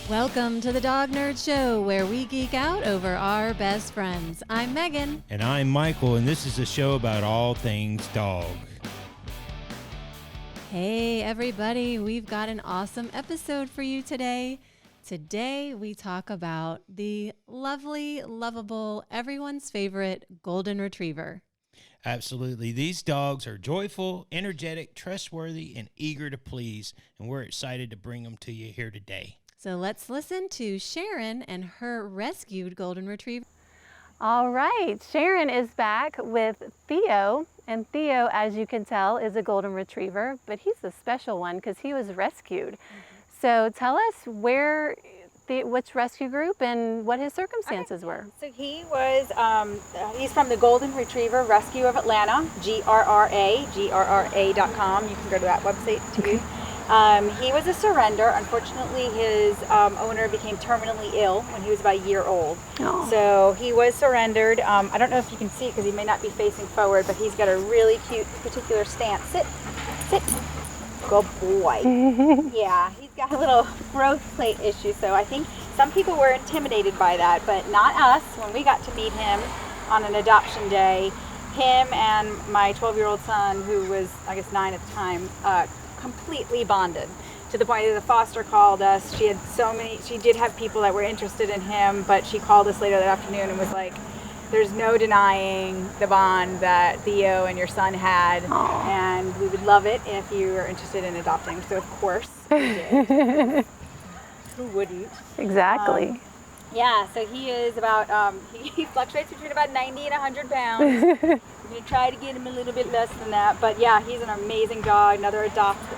Welcome to the Dog Nerd Show, where we geek out over our best friends. I'm Megan. And I'm Michael, and this is a show about all things dog. Hey, everybody. We've got an awesome episode for you today. Today, we talk about the lovely, lovable, everyone's favorite Golden Retriever. Absolutely. These dogs are joyful, energetic, trustworthy, and eager to please, and we're excited to bring them to you here today. So let's listen to Sharon and her rescued Golden Retriever. All right, Sharon is back with Theo, and Theo, as you can tell, is a Golden Retriever, but he's a special one because he was rescued. So tell us which rescue group and what his circumstances were. So he was, he's from the Golden Retriever Rescue of Atlanta, grra.com. You can go to that website too. He was a surrender. Unfortunately, his owner became terminally ill when he was about a year old. Oh. So he was surrendered. I don't know if you can see it because he may not be facing forward, but he's got a really cute particular stance. Sit. Good boy. Yeah, he's got a little growth plate issue, so I think some people were intimidated by that, but not us. When we got to meet him on an adoption day, him and my 12-year-old son, who was, I guess, 9 at the time, completely bonded to the point that the foster called us. She did have people that were interested in him, but she called us later that afternoon and was like, there's no denying the bond that Theo and your son had. Aww. And we would love it if you were interested in adopting. So of course we did. Who wouldn't? Exactly. Yeah, so he is about, he fluctuates between about 90 and 100 pounds. We're going to try to get him a little bit less than that. But yeah, he's an amazing dog, another adopted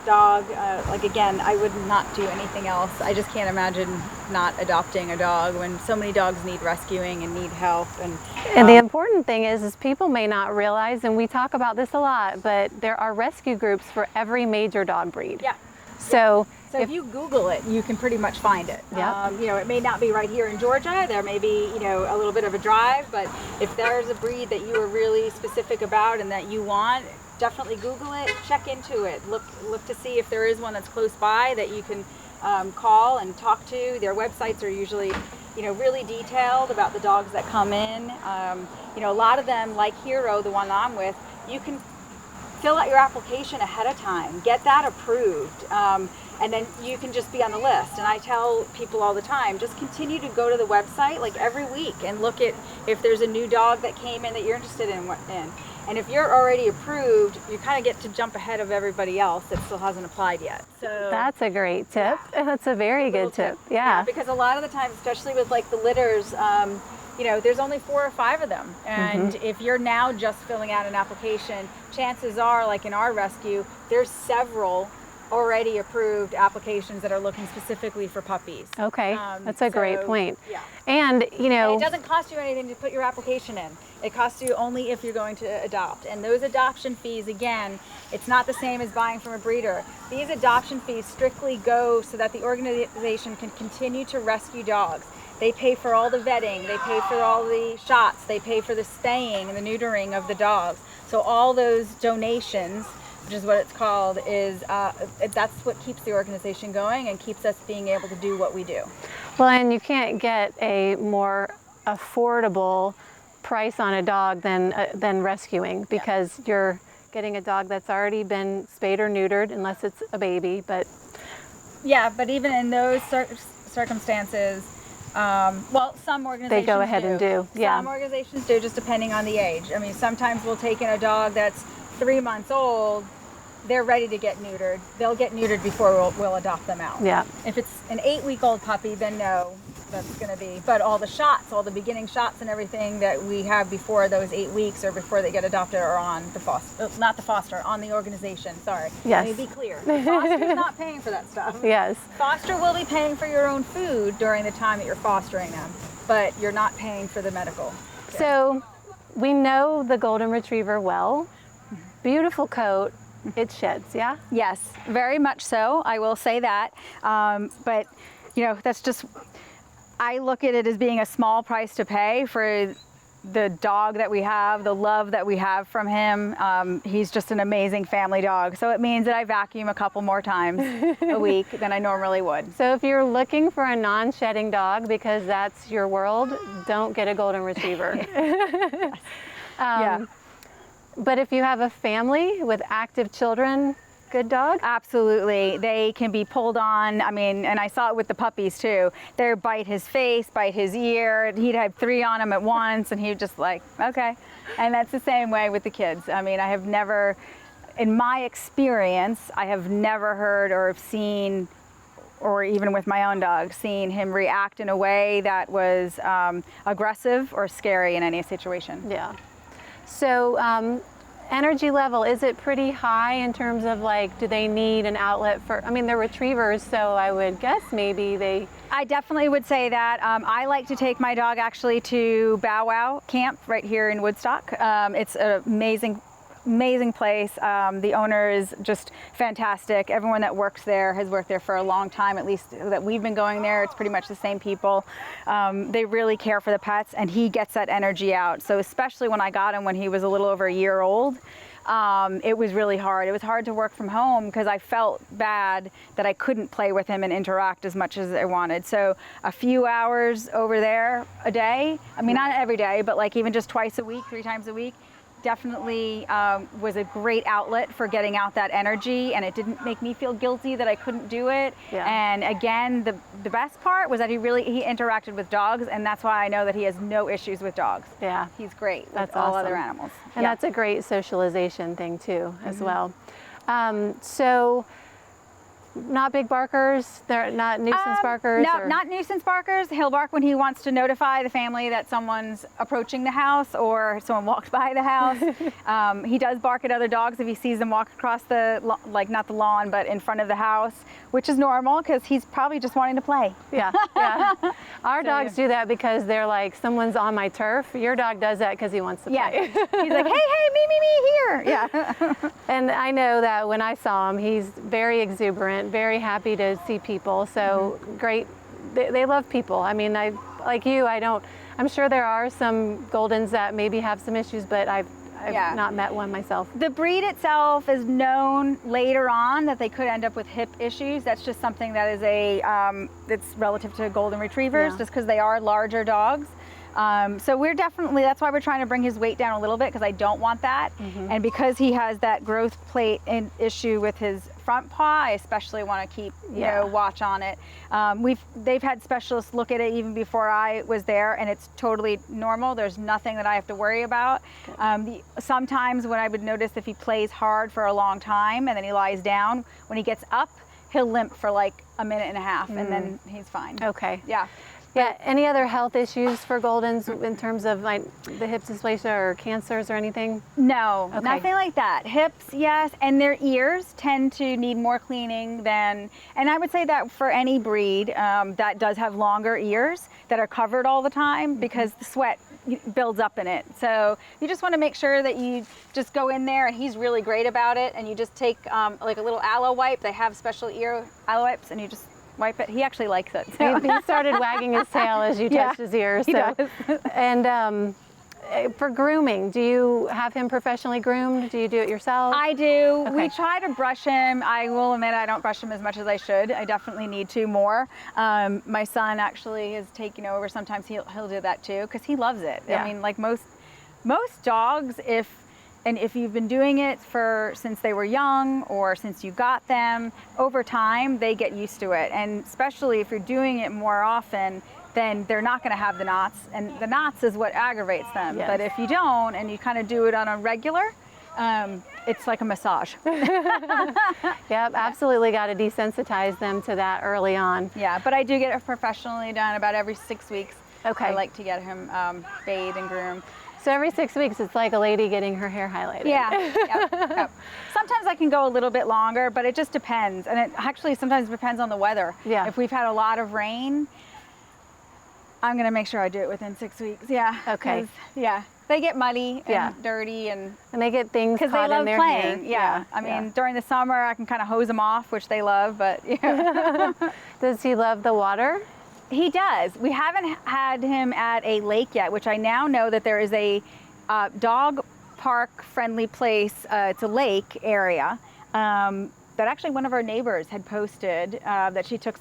dog. Like, again, I would not do anything else. I just can't imagine not adopting a dog when so many dogs need rescuing and need help. And the important thing is people may not realize, and we talk about this a lot, but there are rescue groups for every major dog breed. Yeah. So if you Google it, you can pretty much find it. Yeah. It may not be right here in Georgia. There may be, a little bit of a drive, but if there's a breed that you are really specific about and that you want, definitely Google it, check into it, look to see if there is one that's close by that you can call and talk to. Their websites are usually, really detailed about the dogs that come in. A lot of them, like Hero, the one I'm with, you can fill out your application ahead of time, get that approved, and then you can just be on the list. And I tell people all the time, just continue to go to the website like every week and look at if there's a new dog that came in that you're interested in. And if you're already approved, you kind of get to jump ahead of everyody else that still hasn't applied yet. So that's a great tip. Yeah. That's a very good tip. Yeah. Because a lot of the time, especially with like the litters, there's only 4 or 5 of them. And if you're now just filling out an application, chances are, like in our rescue, there's several already approved applications that are looking specifically for puppies. Okay, that's a great point. Yeah. And, and it doesn't cost you anything to put your application in. It costs you only if you're going to adopt. And those adoption fees, again, it's not the same as buying from a breeder. These adoption fees strictly go so that the organization can continue to rescue dogs. They pay for all the vetting, they pay for all the shots, they pay for the spaying and the neutering of the dogs. So all those donations, which is what it's called, is that's what keeps the organization going and keeps us being able to do what we do. Well, and you can't get a more affordable price on a dog than rescuing, because you're getting a dog that's already been spayed or neutered, unless it's a baby. But even in those circumstances, some organizations they go ahead and do. Yeah. Some organizations do, just depending on the age. I mean, sometimes we'll take in a dog that's 3 months old. They're ready to get neutered. They'll get neutered before we'll adopt them out. Yeah. If it's an 8-week-old puppy, then no, that's going to be. But all the shots, all the beginning shots and everything that we have before those 8 weeks or before they get adopted are on the foster, on the organization. Sorry. Yes. Let me be clear. The foster's not paying for that stuff. Yes. Foster will be paying for your own food during the time that you're fostering them, but you're not paying for the medical. So we know the Golden Retriever well. Beautiful coat. It sheds, yeah? Yes, very much so. I will say that. But, that's just, I look at it as being a small price to pay for the dog that we have, the love that we have from him. He's just an amazing family dog. So it means that I vacuum a couple more times a week than I normally would. So if you're looking for a non-shedding dog because that's your world, don't get a golden retriever. Yeah. But if you have a family with active children, good dog? Absolutely. They can be pulled on. I mean, and I saw it with the puppies too. They bite his face, bite his ear. He'd have 3 on him at once and he would just like, okay. And that's the same way with the kids. I mean, I have never, in my experience, I have never heard or have seen, or even with my own dog, seen him react in a way that was aggressive or scary in any situation. Yeah. So energy level, is it pretty high in terms of like, do they need an outlet for, I mean, they're retrievers, so I would guess maybe they... I definitely would say that. I like to take my dog actually to Bow Wow Camp right here in Woodstock. It's an amazing place. The owner is just fantastic. Everyone that works there has worked there for a long time, at least that we've been going there. It's pretty much the same people. They really care for the pets and he gets that energy out. So especially when I got him when he was a little over a year old, it was really hard. It was hard to work from home because I felt bad that I couldn't play with him and interact as much as I wanted. So a few hours over there a day, I mean, not every day, but like even just twice a week, 3 times a week, definitely was a great outlet for getting out that energy, and it didn't make me feel guilty that I couldn't do it. Yeah. And again, the best part was that he interacted with dogs, and that's why I know that he has no issues with dogs. Yeah. He's great That's with all awesome. other animals. And Yeah. that's a great socialization thing too, as well. So not big barkers, they're not nuisance barkers? No, or- not nuisance barkers. He'll bark when he wants to notify the family that someone's approaching the house or someone walked by the house. He does bark at other dogs if he sees them walk across like not the lawn, but in front of the house, which is normal because he's probably just wanting to play. Yeah, yeah. Our dogs do that because they're like, someone's on my turf. Your dog does that because he wants to Yeah. play. He's like, hey, me here. Yeah. And I know that when I saw him, he's very exuberant, very happy to see people. So great. They love people. I mean, like you, I'm sure there are some Goldens that maybe have some issues, but I've Yeah. not met one myself. The breed itself is known later on that they could end up with hip issues. That's just something that is it's relative to golden retrievers, Yeah. just because they are larger dogs. So that's why we're trying to bring his weight down a little bit, because I don't want that. And because he has that growth plate issue with his front paw, I especially want to keep, watch on it. They've had specialists look at it even before I was there, and it's totally normal. There's nothing that I have to worry about. Sometimes when I would notice if he plays hard for a long time and then he lies down, when he gets up, he'll limp for like a minute and a half, and then he's fine. Okay. Yeah. Yeah. Any other health issues for Goldens in terms of like the hip dysplasia or cancers or anything? No, Okay. nothing like that. Hips, yes, and their ears tend to need more cleaning and I would say that for any breed that does have longer ears that are covered all the time, because the sweat builds up in it. So you just want to make sure that you just go in there, and he's really great about it, and you just take like a little aloe wipe. They have special ear aloe wipes, and you just wipe it. He actually likes it. So. He started wagging his tail as you touched his ears. He So. does. And for grooming, do you have him professionally groomed? Do you do it yourself? I do. Okay. We try to brush him. I will admit I don't brush him as much as I should. I definitely need to more. My son actually is taking over. Sometimes he'll do that too, because he loves it. Yeah. I mean, like most dogs, if you've been doing it since they were young or since you got them, over time they get used to it. And especially if you're doing it more often, then they're not going to have the knots, and the knots is what aggravates them. Yes. But if you don't, and you kind of do it on a regular, it's like a massage. Yep, absolutely got to desensitize them to that early on. Yeah, but I do get it professionally done about every 6 weeks. Okay. I like to get him bathed and groomed. So every 6 weeks, it's like a lady getting her hair highlighted. Yeah. Yep. Sometimes I can go a little bit longer, but it just depends. And it actually sometimes depends on the weather. Yeah. If we've had a lot of rain, I'm going to make sure I do it within 6 weeks. Yeah. Okay. 'Cause, yeah. They get muddy and Yeah. dirty, and And they get things because they caught in love their playing. hair. Yeah. I mean, during the summer, I can kind of hose them off, which they love, but yeah. Does he love the water? He does. We haven't had him at a lake yet, which I now know that there is a dog park friendly place. It's a lake area that actually one of our neighbors had posted that she took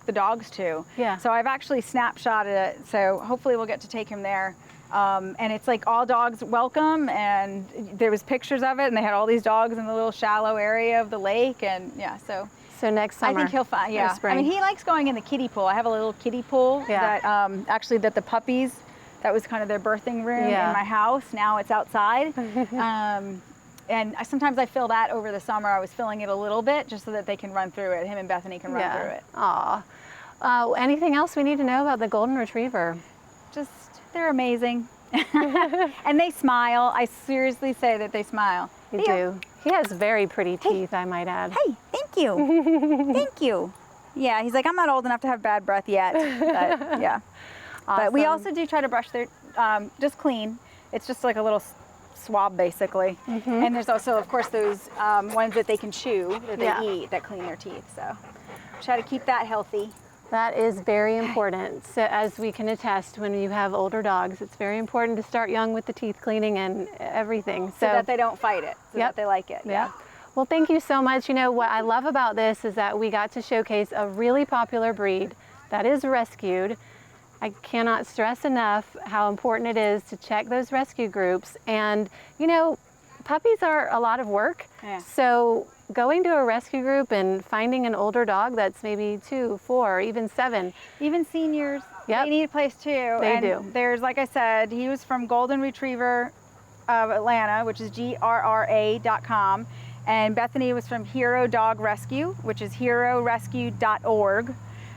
the dogs to. Yeah. So I've actually snapshotted it. So hopefully we'll get to take him there. And it's like all dogs welcome, and there was pictures of it, and they had all these dogs in the little shallow area of the lake, and yeah, so next summer. I think he'll find, or yeah. spring. I mean, he likes going in the kiddie pool. I have a little kiddie pool Yeah. that actually that the puppies, that was kind of their birthing room Yeah. in my house. Now it's outside. And sometimes I fill that over the summer. I was filling it a little bit just so that they can run through it. Him and Bethany can run through it. Aw. Anything else we need to know about the golden retriever? Just, they're amazing. And they smile. I seriously say that they smile. You Theo. do. He has very pretty teeth, I might add. Hey, thank you. Thank you. Yeah, he's like, I'm not old enough to have bad breath yet. But yeah. But we Awesome. also do try to brush their, just clean. It's just like a little swab basically. And there's also, of course, those ones that they can chew, that they Yeah. eat, that clean their teeth. So try to keep that healthy. That is very important. So as we can attest, when you have older dogs, it's very important to start young with the teeth cleaning and everything. So that they don't fight it, so that they like it. Yeah. Well, thank you so much. You know, what I love about this is that we got to showcase a really popular breed that is rescued. I cannot stress enough how important it is to check those rescue groups. And, you know, puppies are a lot of work. Yeah. So going to a rescue group and finding an older dog that's maybe 2, 4, even 7. Even seniors, Yep. they need a place too. They and do. There's, like I said, he was from Golden Retriever of Atlanta, which is grra.com. And Bethany was from Hero Dog Rescue, which is herorescue.org.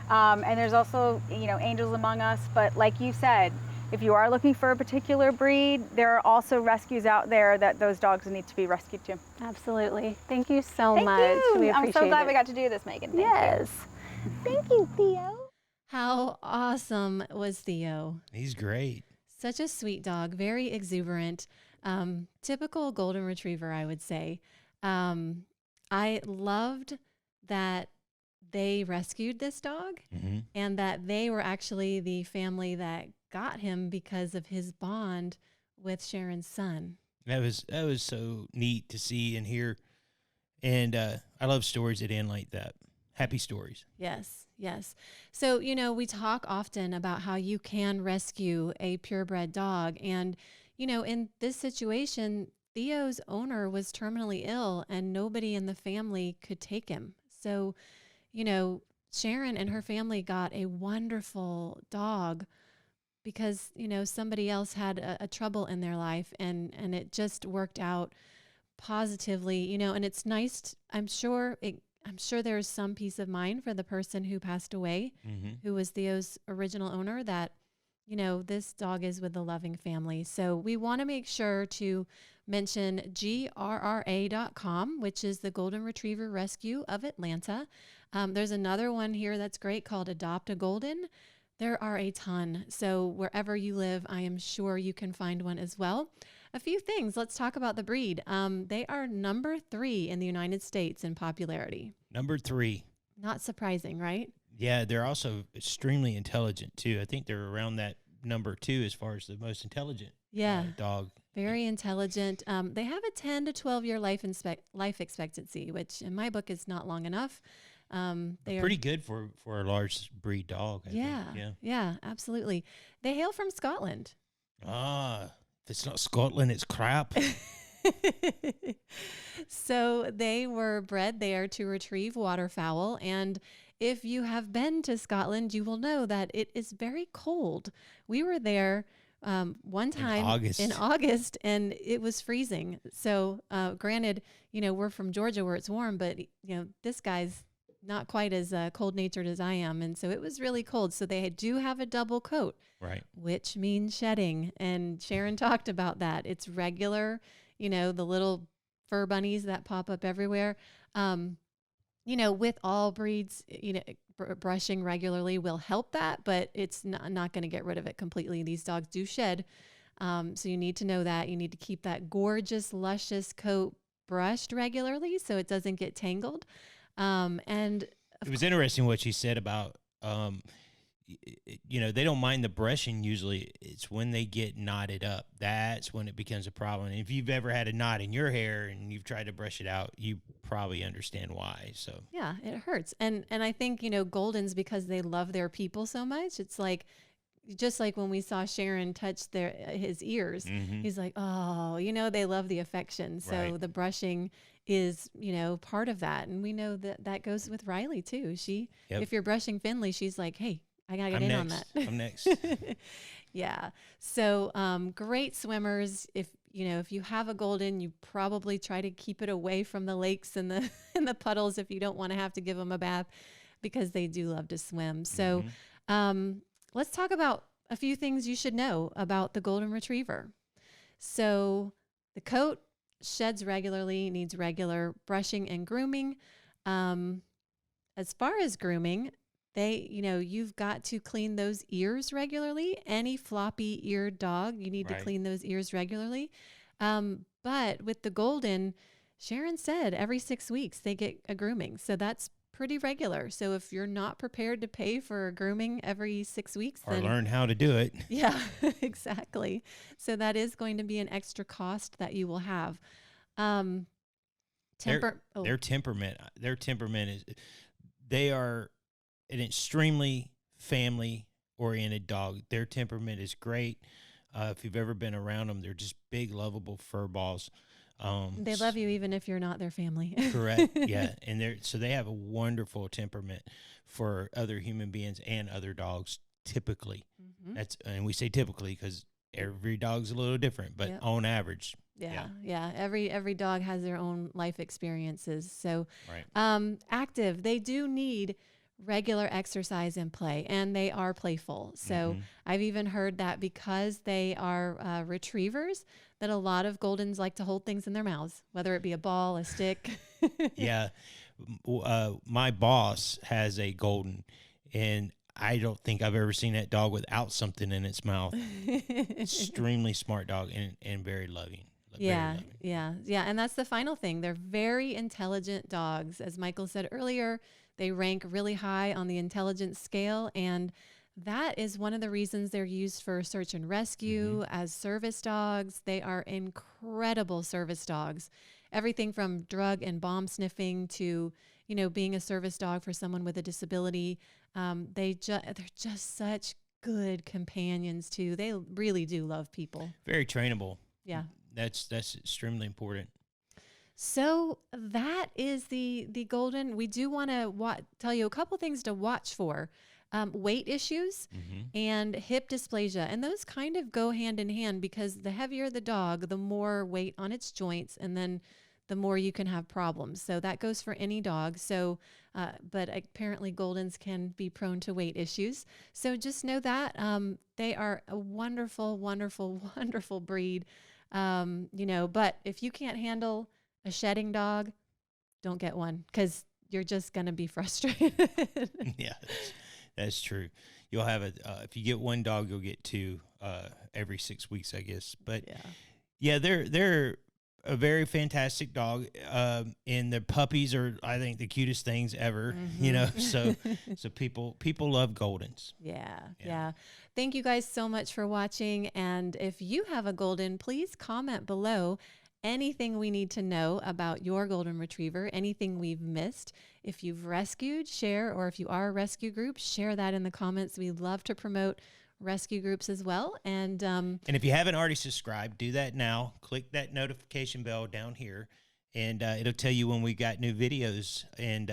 And there's also, you know, Angels Among Us. But like you said, if you are looking for a particular breed, there are also rescues out there that those dogs need to be rescued to. Absolutely. Thank you so Thank much. you. We I'm appreciate so glad it. we got to do this, Megan. Thank you. Yes. Thank you, Theo. How awesome was Theo? He's great. Such a sweet dog, very exuberant, typical golden retriever, I would say. I loved that they rescued this dog and that they were actually the family that got him because of his bond with Sharon's son. That was so neat to see and hear. And I love stories that end like that. Happy stories. Yes, yes. So, you know, we talk often about how you can rescue a purebred dog. And, you know, in this situation, Theo's owner was terminally ill and nobody in the family could take him. So, you know, Sharon and her family got a wonderful dog because, you know, somebody else had a trouble in their life and it just worked out positively, you know, and it's nice. I'm sure there's some peace of mind for the person who passed away, who was Theo's original owner, that, you know, this dog is with a loving family. So we want to make sure to mention grra.com, which is the Golden Retriever Rescue of Atlanta. There's another one here that's great called Adopt a Golden. There are a ton. So wherever you live, I am sure you can find one as well. A few things. Let's talk about the breed. They are number 3 in the United States in popularity. Number 3. Not surprising, right? Yeah, they're also extremely intelligent too. I think they're around that number 2 as far as the most intelligent dog. Very intelligent. They have a 10 to 12 year life expectancy, which in my book is not long enough. They are pretty good for a large breed dog. I think. Yeah, absolutely. They hail from Scotland. If it's not Scotland, it's crap. So they were bred there to retrieve waterfowl. And if you have been to Scotland, you will know that it is very cold. We were there one time in August and it was freezing. So granted, you know, we're from Georgia where it's warm, but, you know, this guy's not quite as cold natured as I am. And so it was really cold. So they do have a double coat, right? Which means shedding. And Sharon talked about that. It's regular, you know, the little fur bunnies that pop up everywhere. You know, with all breeds, you know, brushing regularly will help that, but it's not going to get rid of it completely. These dogs do shed. So you need to know that. You need to keep that gorgeous, luscious coat brushed regularly so it doesn't get tangled. And it was interesting what she said about, they don't mind the brushing usually. It's when they get knotted up. That's when it becomes a problem. And if you've ever had a knot in your hair and you've tried to brush it out, you probably understand why. So Yeah, it hurts. And I think, Goldens, because they love their people so much, it's like, just like when we saw Sharon touch his ears, he's like, oh, they love the affection. So Right. the brushing is, part of that. And we know that goes with Riley too. Yep. If you're brushing Finley, she's like, hey, I gotta get I'm in on next. that. I'm next. Yeah. So great swimmers. If you have a golden, you probably try to keep it away from the lakes and the and the puddles if you don't want to have to give them a bath, because they do love to swim. So let's talk about a few things you should know about the golden retriever. So the coat sheds regularly, needs regular brushing and grooming. As far as grooming, you've got to clean those ears regularly. Any floppy eared dog, you need to Right. clean those ears regularly. But with the golden, Sharon said every 6 weeks they get a grooming. So that's pretty regular. So if you're not prepared to pay for a grooming every 6 weeks, Or then learn how to do it. yeah, exactly. So that is going to be an extra cost that you will have. Their temperament is, they are an extremely family oriented dog. Their temperament is great. If you've ever been around them, they're just big, lovable fur balls. They love you even if you're not their family. Correct. Yeah. And they have a wonderful temperament for other human beings and other dogs typically. And we say typically because every dog's a little different, but Yep. on average. Yeah. Every dog has their own life experiences. So Right. active, they do need regular exercise and play, and they are playful. So I've even heard that because they are retrievers, that a lot of Goldens like to hold things in their mouths, whether it be a ball, a stick. Yeah. My boss has a golden, and I don't think I've ever seen that dog without something in its mouth. Extremely smart dog and very loving. Yeah. And that's the final thing. They're very intelligent dogs. As Michael said earlier, they rank really high on the intelligence scale. And that is one of the reasons they're used for search and rescue as service dogs. They are incredible service dogs. Everything from drug and bomb sniffing to, being a service dog for someone with a disability. They're just such good companions too. They really do love people. Very trainable. Yeah. That's extremely important. So that is the golden. We do want to tell you a couple things to watch for. Weight issues and hip dysplasia. And those kind of go hand in hand, because the heavier the dog, the more weight on its joints, and then the more you can have problems. So that goes for any dog. So, but apparently Goldens can be prone to weight issues. So just know that they are a wonderful, wonderful, wonderful breed. But if you can't handle a shedding dog, don't get one, because you're just going to be frustrated. Yeah, that's true. You'll have if you get one dog, you'll get two every 6 weeks, I guess. But yeah, they're a very fantastic dog. And the puppies are, I think, the cutest things ever, so people love Goldens. Yeah. Thank you guys so much for watching. And if you have a golden, please comment below anything we need to know about your golden retriever, anything we've missed. If you've rescued, share, or if you are a rescue group, share that in the comments. We love to promote rescue groups as well. And if you haven't already subscribed, do that now. Click that notification bell down here, and it'll tell you when we got new videos. And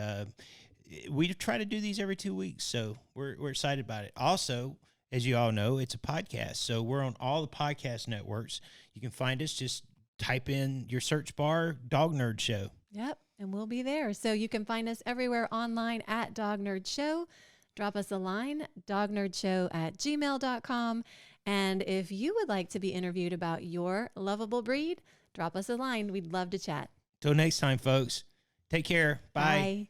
we try to do these every 2 weeks, so we're excited about it. Also, as you all know, it's a podcast, so we're on all the podcast networks. You can find us, just type in your search bar, Dog Nerd Show. Yep, and we'll be there. So you can find us everywhere online at Dog Nerd Show. Drop us a line, dognerdshow@gmail.com. And if you would like to be interviewed about your lovable breed, drop us a line. We'd love to chat. Till next time, folks. Take care. Bye. Bye.